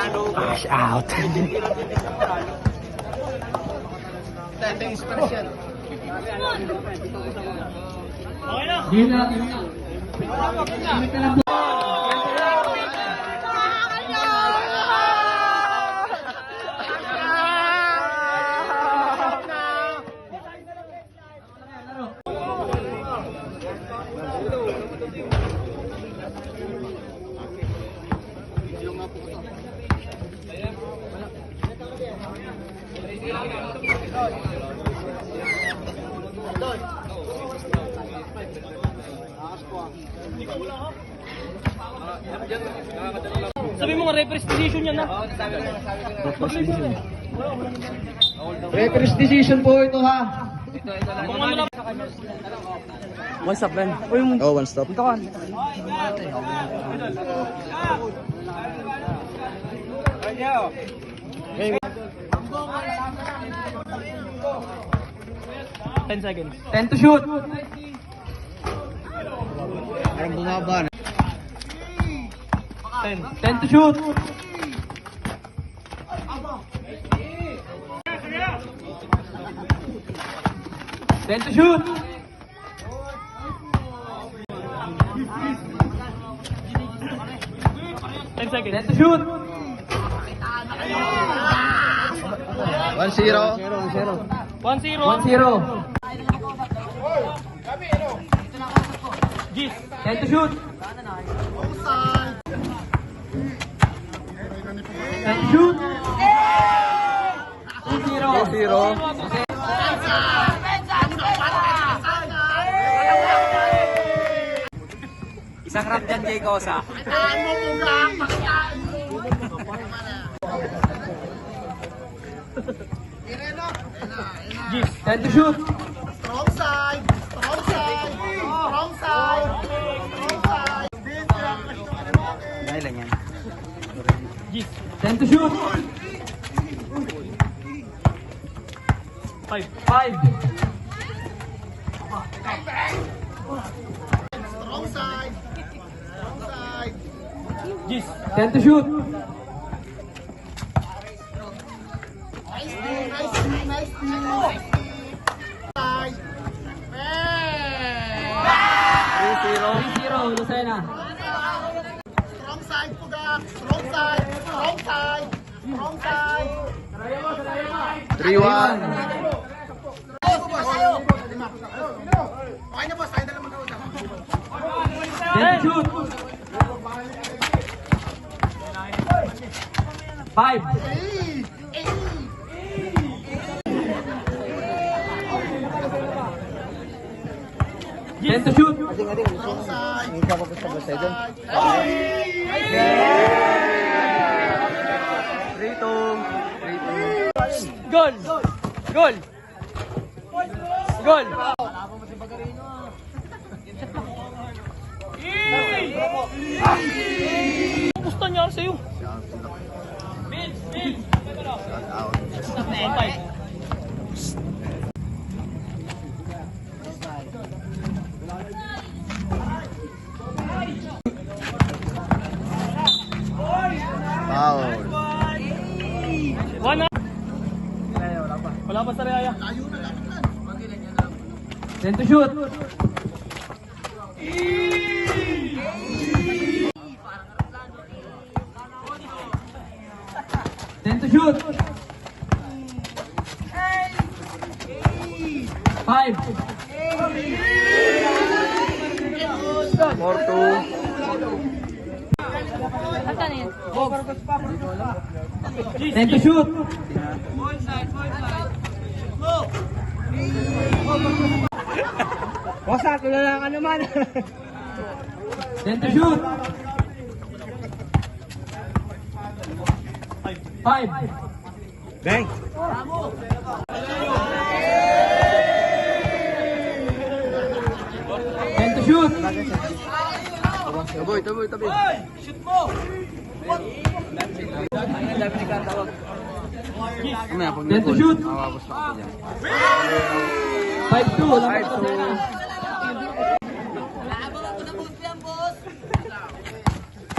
Cash out. Ito yung special. Game na. Sabi mo nga, referee's decision yan, ha? Referee's decision po ito, ha? Kung ano lang. One stop, man. Oh, one stop. Ito ka. Ten seconds. 10 to shoot. Parang bumaba na. 10 to shoot. 10 to shoot. 10 seconds. 10 to shoot. 1-0. 1-0. 1-0. Gis. 10 to shoot. 10 to shoot. 2-0. 2-0. Isang rap dyan, Jay Cosa. Gis. 10 to shoot. Strong side. Strong side. Strong side. Strong side. Dahil lang yan. Gis. 10 to shoot. 5. 5. Strong side. Strong side. Gis. 10 to shoot. Nice team. Nice team. Nice team. Side. 3-0, Lucena. Strong side po ga. Strong side. Strong side. Strong side. 3-1. Okay na boss. Tayo na lang magkausap. 10 to shoot. 5. Ten to shoot. Strong side. Strong side. 3-2. Gol. Gol. Gol. Gusto niya sa'yo. Vince. 1-5. Foul. 1. Wala pa sa Reaya. 10 to shoot. 10 to shoot. 5. 4-2. 10 to shoot. Wasa, tulala ka naman. 10 to shoot. 5. Bang. 10 to shoot. Tabi. Shoot mo! Mamaya pag 10 to shoot. mawawos pa ako dyan. 5-2. Wala pa sa na.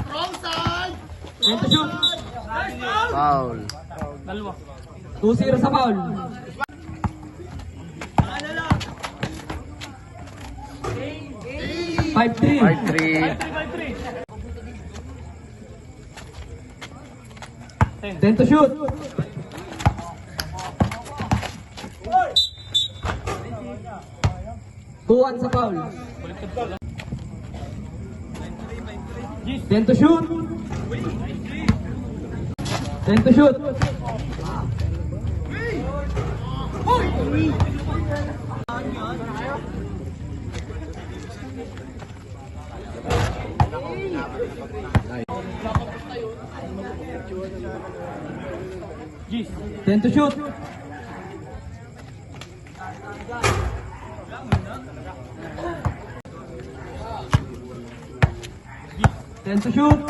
Strong side. 10 to shoot. Foul. Dalawa. 2-0 sa foul. 5-3. 5-3. 10 to shoot. 2-1 sa foul. 10 to shoot. 10 to shoot. Gis. 10 to shoot. 10 to shoot.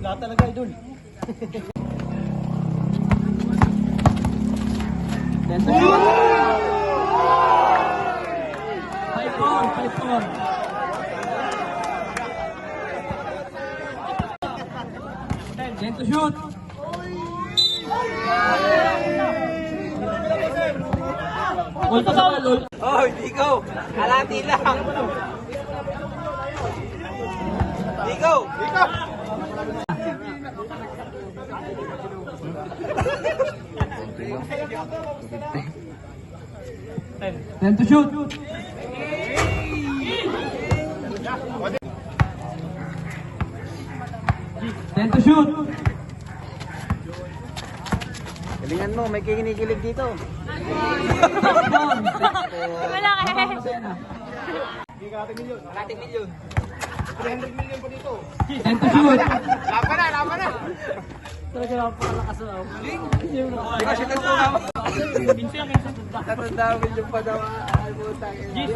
Lahat talaga, idol. 10 to shoot. 5-4. 5-4. 10 to shoot. Ulto sa foul. Oh, hindi ko. Kalati lang. Hindi ko. Ten. 10 to shoot. 10 to shoot. Galingan mo, may kinikilig dito. Wala ka. Kalating milyon. 300 million pa dito. 10 to shoot. Laban na. Talaga napakalakas na ako. Hindi ka siya nagtulama. Pinsi ang kinsa. Tatanda milyon pa daw. Ay, butang. Gis.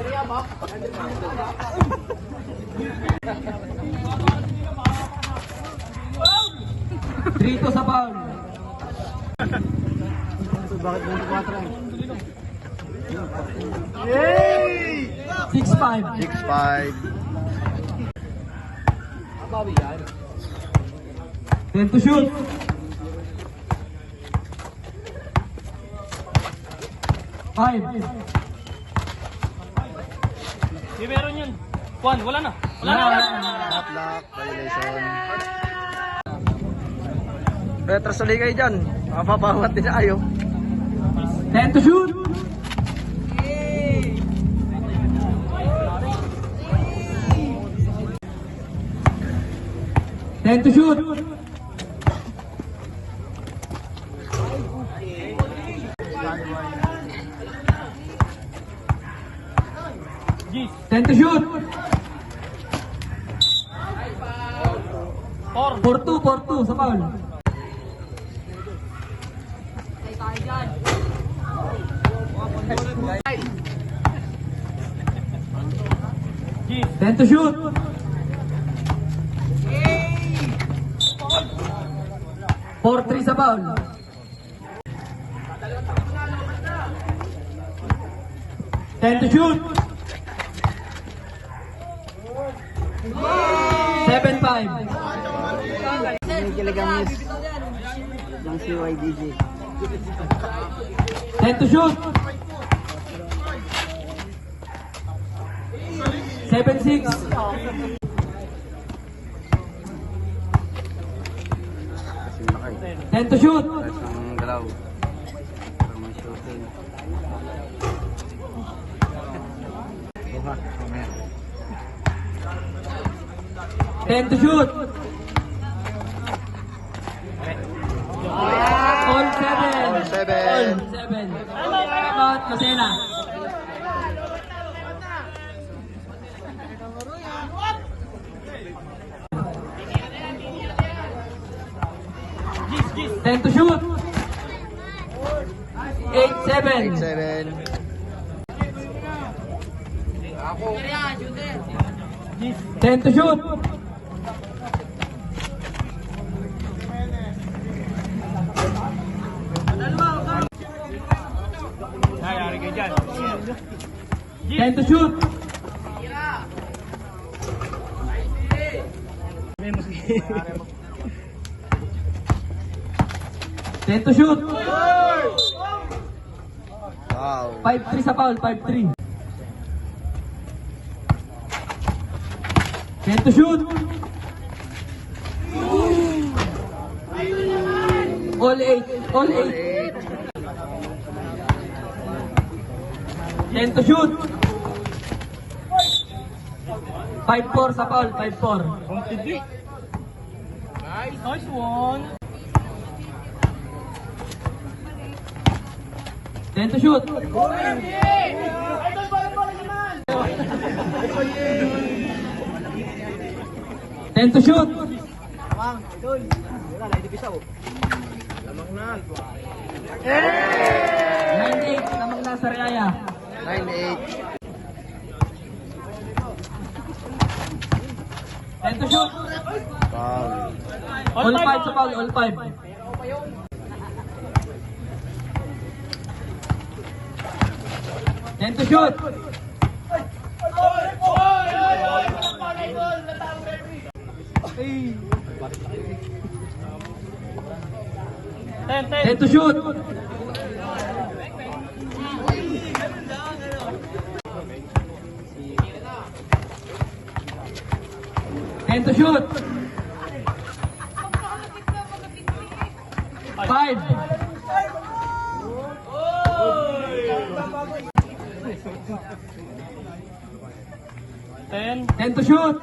3 to sa foul. Bakit mo 6-5. 6-5. 10 to shoot. 5. Di meron yun. Juan, wala na. Top lock, violation. Retras ulit kayo dyan. Mapapawat din tayo. 10 to shoot. 10 to shoot. 10 to shoot. 4-2 sa foul. Gis. 10 to shoot. 4-3 sa foul. 10 to shoot. 7-5. Kinikilig ang miss ng CYDG. 10 to shoot. 7-6. Kasing laki. 10 to shoot. Rest ng galaw. Para may shooting. Buha, mamaya. 10 to shoot. All 7. All 7. All 7. About Masena. Gis, gis. 10 to shoot. 8-7. 8-7. Gis. 10 to shoot. Nangyari kayo dyan. 10 to shoot. 10 to shoot. Wow. 5-3 sa foul, 5-3. 10 to shoot. All 8, all 8. 10 to shoot. 5-4 sa foul, 5-4. Nice one. 10 to shoot. 10 to shoot. 9-8, lamang na sa Riyaya. 9-8. 10 to shoot. Foul. All 5 sa foul, all 5. 10 to shoot. Ten. 10 to shoot. 10 to shoot. 5. 10 to shoot.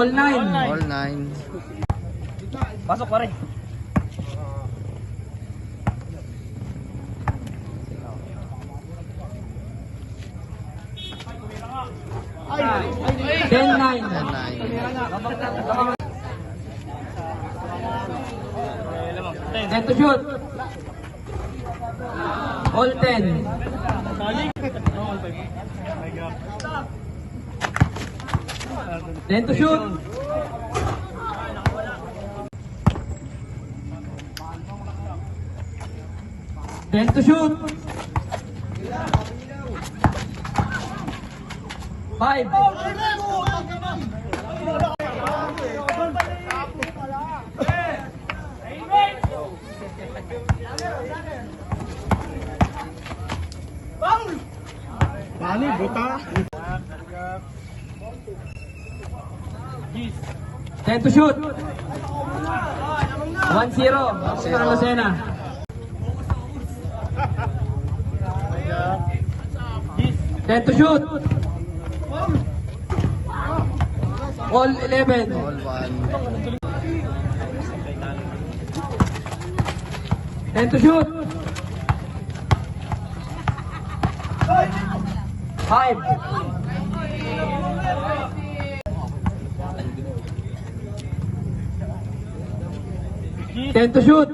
9. All 9. Pasok pa rin. Ten 9. 10-9. 10 to shoot. All 10. 10 to shoot. 10 to shoot. 5. Bali, buta. 10 to shoot. 1-0. Para Lucena. 10 to shoot. All 11. All 1. 10 to shoot. 5. 10 to shoot.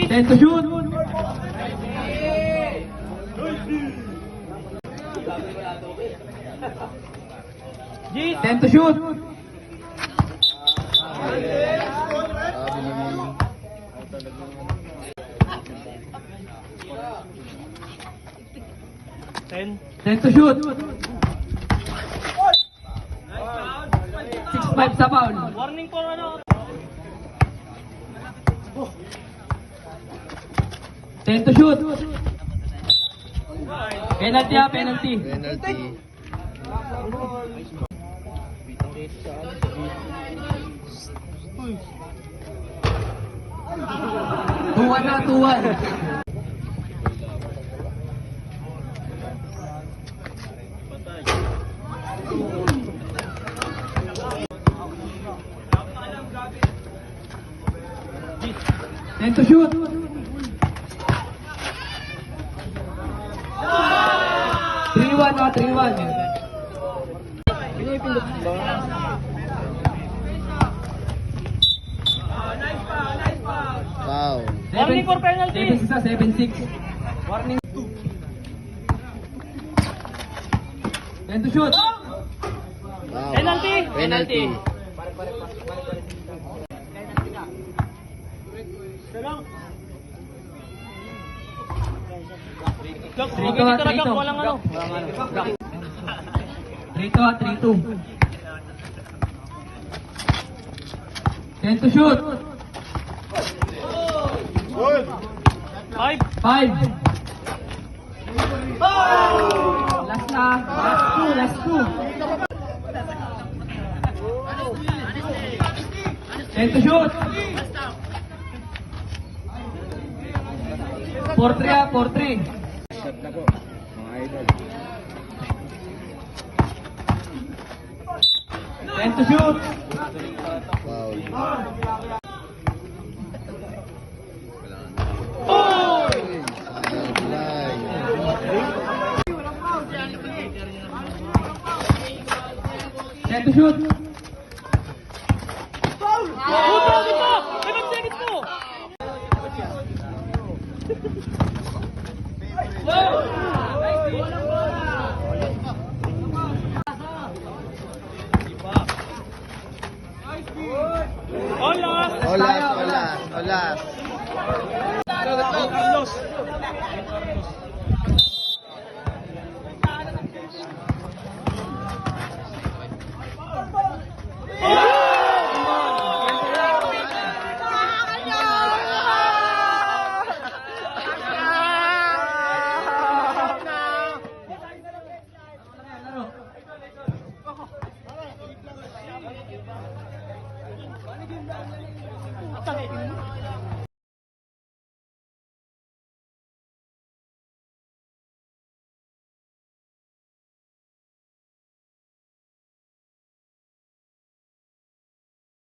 10 to shoot. 10 to shoot. Sabi naman. 10 to shoot. 6-5 sa foul. Warning po ano. 10 to shoot. Penalty ha, penalty. Penalty. 2-1 na, 2-1. Ten to shoot. 3-1 na, 3-1. Foul. Warning for penalty. 7-6 7-6. Warning. 10 to shoot. Penalty! Penalty. Dito talaga, walang ano. 3 to 3-2. 10 to shoot. Good. 5. 5. Last na. Last two. 10 to shoot. 4-3 4-3. Shot na po, mga idol. 10 to shoot. Foul. Ten to shoot. Puto, dito! 7 seconds mo! Olas! Olas. Carlos!